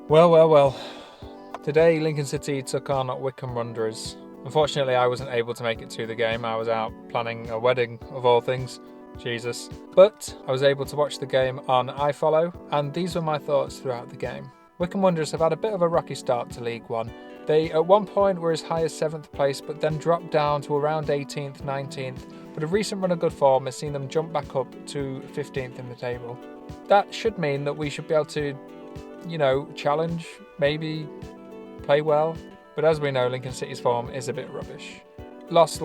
Well. Today, Lincoln City took on Wycombe Wanderers. Unfortunately, I wasn't able to make it to the game. I was out planning a wedding, of all things. Jesus. But I was able to watch the game on iFollow, and these were my thoughts throughout the game. Wycombe Wanderers have had a bit of a rocky start to League One. They at one point were as high as 7th place, but then dropped down to around 18th, 19th. But a recent run of good form has seen them jump back up to 15th in the table. That should mean that we should be able to, challenge, maybe play well. But as we know, Lincoln City's form is a bit rubbish. Loss.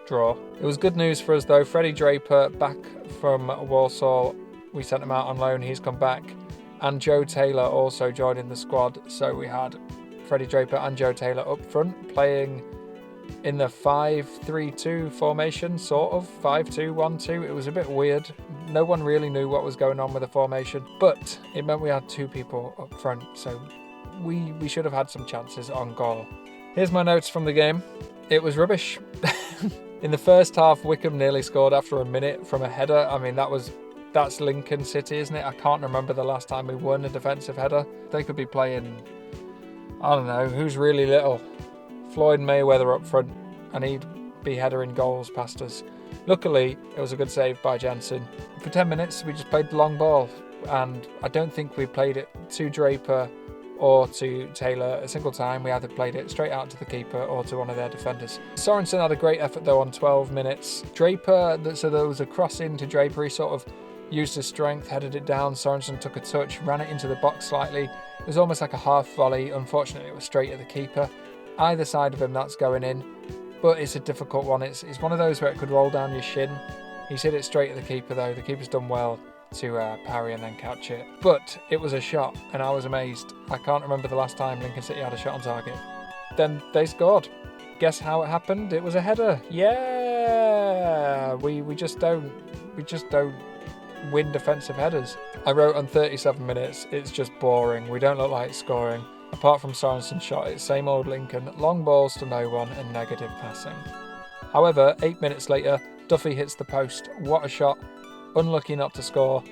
Draw. It was good news for us though. Freddie Draper back from Walsall. We sent him out on loan. He's come back. And Joe Taylor also joined in the squad. So we had Freddie Draper and Joe Taylor up front playing in the 5-3-2 formation, sort of 5-2-1-2. It was a bit weird. No one really knew what was going on with the formation, but it meant we had two people up front, so we should have had some chances on goal. Here's my notes from the game. It was rubbish. In the first half, Wycombe nearly scored after a minute from a header. I mean, that's Lincoln City, isn't it? I can't remember the last time we won a defensive header. They could be playing, I don't know, who's really little? Floyd Mayweather up front, and he'd be headering goals past us. Luckily, it was a good save by Jensen. For 10 minutes, we just played the long ball, and I don't think we played it to Draper or to Taylor a single time. We either played it straight out to the keeper or to one of their defenders. Sorensen had a great effort though on 12 minutes. Draper, so there was a cross in to Draper. He sort of used his strength, headed it down. Sorensen took a touch, ran it into the box slightly. It was almost like a half volley. Unfortunately, it was straight at the keeper. Either side of him, that's going in. But it's a difficult one. It's one of those where it could roll down your shin. He's hit it straight at the keeper though. The keeper's done well to parry and then catch it. But it was a shot, and I was amazed. I can't remember the last time Lincoln City had a shot on target. Then they scored. Guess how it happened? It was a header. Yeah, we just don't win defensive headers. I wrote on 37 minutes. It's just boring. We don't look like scoring. Apart from Sorensen's shot, it's same old Lincoln. Long balls to no one and negative passing. However, 8 minutes later, Duffy hits the post. What a shot. Unlucky not to score.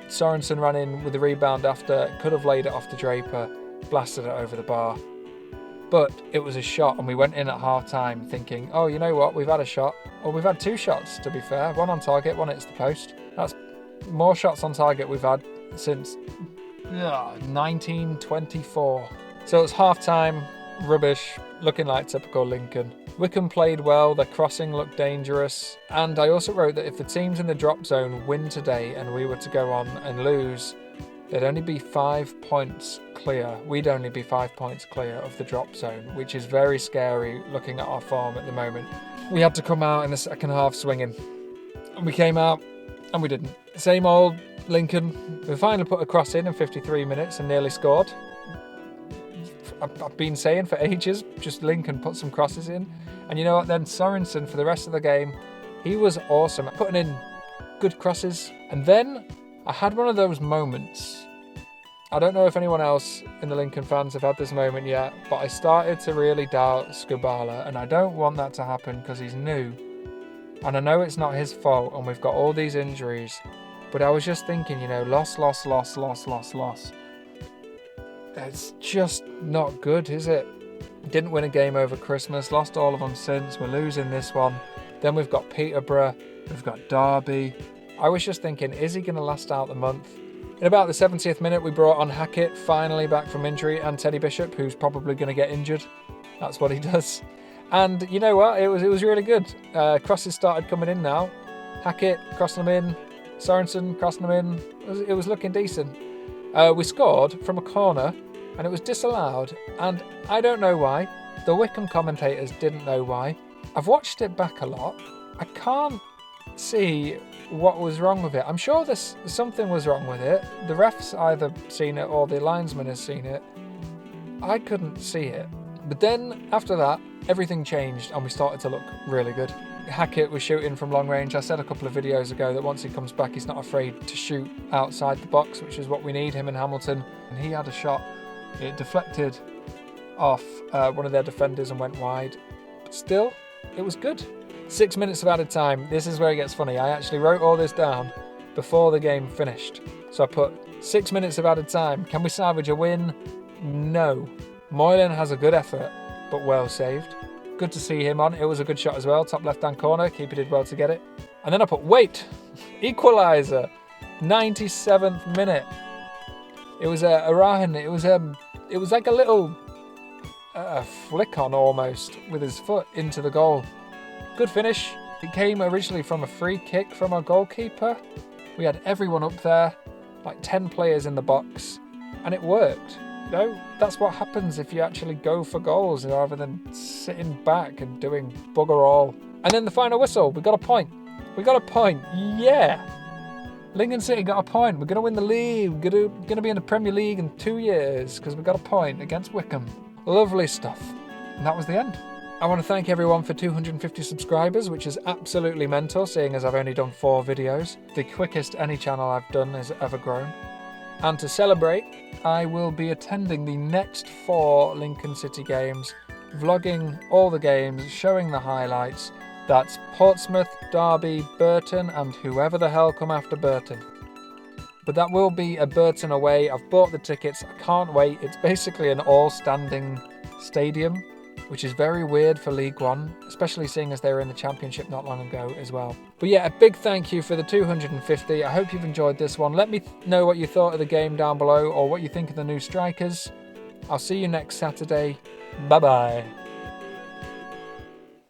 Sorensen ran in with the rebound after, could have laid it off to Draper, blasted it over the bar. But it was a shot, and we went in at half time thinking, oh, you know what, we've had a shot. Well, we've had two shots, to be fair. One on target, one hits the post. That's more shots on target we've had since 1924. So it's half time, rubbish, looking like typical Lincoln. Wycombe played well, their crossing looked dangerous, and I also wrote that if the teams in the drop zone win today and we were to go on and lose, they'd only be 5 points clear. We'd only be 5 points clear of the drop zone, which is very scary looking at our form at the moment. We had to come out in the second half swinging, and we came out and we didn't. Same old Lincoln. We finally put a cross in 53 minutes and nearly scored. I've been saying for ages, just Lincoln put some crosses in. And you know what then? Sorensen, for the rest of the game, he was awesome at putting in good crosses. And then I had one of those moments. I don't know if anyone else in the Lincoln fans have had this moment yet, but I started to really doubt Skubala, and I don't want that to happen because he's new. And I know it's not his fault, and we've got all these injuries. But I was just thinking, loss. It's just not good, is it? Didn't win a game over Christmas, lost all of them since, we're losing this one. Then we've got Peterborough, we've got Derby. I was just thinking, is he going to last out the month? In about the 70th minute, we brought on Hackett, finally back from injury, and Teddy Bishop, who's probably going to get injured. That's what he does. And you know what? It was really good. Crosses started coming in now. Hackett crossing them in, Sorensen crossing them in. It was looking decent. We scored from a corner, and it was disallowed, and I don't know why. The Wycombe commentators didn't know why. I've watched it back a lot. I can't see what was wrong with it. I'm sure something was wrong with it. The ref's either seen it or the linesman has seen it. I couldn't see it. But then, after that, everything changed, and we started to look really good. Hackett was shooting from long range. I said a couple of videos ago that once he comes back, he's not afraid to shoot outside the box, which is what we need, him and Hamilton. And he had a shot. It deflected off one of their defenders and went wide. But still, it was good. 6 minutes of added time. This is where it gets funny. I actually wrote all this down before the game finished. So I put 6 minutes of added time. Can we salvage a win? No. Moylan has a good effort, but well saved. Good to see him on. It was a good shot as well. Top left-hand corner. Keeper did well to get it. And then I put, wait, equaliser. 97th minute. It was Arahan. It was like a little flick on almost with his foot into the goal. Good finish. It came originally from a free kick from our goalkeeper. We had everyone up there, like 10 players in the box, and it worked. You know, that's what happens if you actually go for goals rather than sitting back and doing bugger all. And then the final whistle, we got a point. We got a point, yeah. Lincoln City got a point. We're going to win the league. We're going to be in the Premier League in 2 years because we got a point against Wycombe. Lovely stuff. And that was the end. I want to thank everyone for 250 subscribers, which is absolutely mental, seeing as I've only done 4 videos. The quickest any channel I've done has ever grown. And to celebrate, I will be attending the next 4 Lincoln City games, vlogging all the games, showing the highlights. That's Portsmouth, Derby, Burton, and whoever the hell come after Burton. But that will be a Burton away. I've bought the tickets. I can't wait. It's basically an all-standing stadium, which is very weird for League One, especially seeing as they were in the Championship not long ago as well. But yeah, a big thank you for the 250. I hope you've enjoyed this one. Let me know what you thought of the game down below or what you think of the new strikers. I'll see you next Saturday. Bye-bye.